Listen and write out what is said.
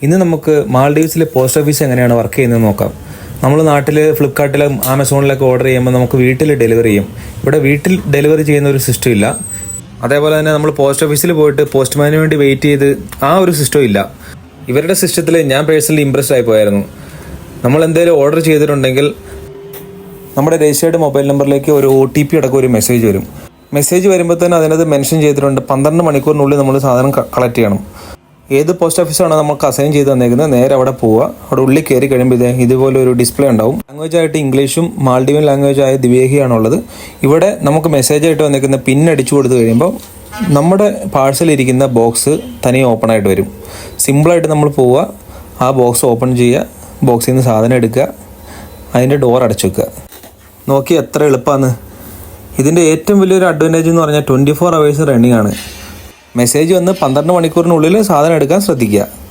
ഇന്ന് നമുക്ക് മാൽഡീവ്സിലെ post office എങ്ങനെയാണ് വർക്ക് ചെയ്യുന്നത് നോക്കാം. നമ്മൾ നാട്ടിൽ ഫ്ലിപ്കാർട്ടിലും ആമസോണിലൊക്കെ ഓർഡർ ചെയ്യുമ്പോൾ നമുക്ക് വീട്ടിൽ ഡെലിവറി ചെയ്യും. ഇവിടെ വീട്ടിൽ ഡെലിവറി ചെയ്യുന്ന ഒരു സിസ്റ്റം ഇല്ല. അതേപോലെ തന്നെ നമ്മൾ പോസ്റ്റ് ഓഫീസിൽ പോയിട്ട് പോസ്റ്റ്മാന് വേണ്ടി വെയിറ്റ് ചെയ്ത് ആ ഒരു സിസ്റ്റം ഇല്ല. ഇവരുടെ സിസ്റ്റത്തിൽ ഞാൻ പേഴ്സണലി ഇംപ്രസ്ഡ് ആയി പോയായിരുന്നു. നമ്മൾ എന്തെങ്കിലും ഓർഡർ ചെയ്തിട്ടുണ്ടെങ്കിൽ നമ്മുടെ രജിസ്റ്റേർഡ് മൊബൈൽ നമ്പറിലേക്ക് ഒരു OTP അടക്കം ഒരു മെസ്സേജ് വരും. മെസ്സേജ് വരുമ്പോൾ തന്നെ അതിനകത്ത് മെൻഷൻ ചെയ്തിട്ടുണ്ട് 12 മണിക്കൂറിനുള്ളിൽ നമ്മൾ സാധനം കളക്ട് ചെയ്യണം. ഏത് പോസ്റ്റ് ഓഫീസാണോ നമുക്ക് അസൈൻ ചെയ്ത് തന്നേക്കുന്നത് നേരെ അവിടെ പോവുക. അവിടെ ഉള്ളിൽ കയറി കഴിയുമ്പോൾ ഇതുപോലെ ഒരു ഡിസ്പ്ലേ ഉണ്ടാവും. ലാംഗ്വേജ് ആയിട്ട് ഇംഗ്ലീഷും മാൽഡീവൻ ലാംഗ്വേജ് ആയ ദിവേഹിയാണുള്ളത്. ഇവിടെ നമുക്ക് മെസ്സേജ് ആയിട്ട് വന്നേക്കുന്ന പിൻ അടിച്ചു കൊടുത്തു കഴിയുമ്പോൾ നമ്മുടെ പാഴ്സലിരിക്കുന്ന ബോക്സ് തനിയെ ഓപ്പൺ ആയിട്ട് വരും. സിമ്പിളായിട്ട് നമ്മൾ പോവുക, ആ ബോക്സ് ഓപ്പൺ ചെയ്യുക, ബോക്സിൽ നിന്ന് സാധനം എടുക്കുക, അതിൻ്റെ ഡോർ അടച്ചു വെക്കുക. നോക്കി എത്ര എളുപ്പമാണ്. ഇതിൻ്റെ ഏറ്റവും വലിയൊരു അഡ്വാൻറ്റേജ് എന്ന് പറഞ്ഞാൽ 24 hours റണ്ണിങ് ആണ്. മെസ്സേജ് വന്ന് 12 മണിക്കൂറിനുള്ളിൽ സാധനം എടുക്കാൻ ശ്രദ്ധിക്കുക.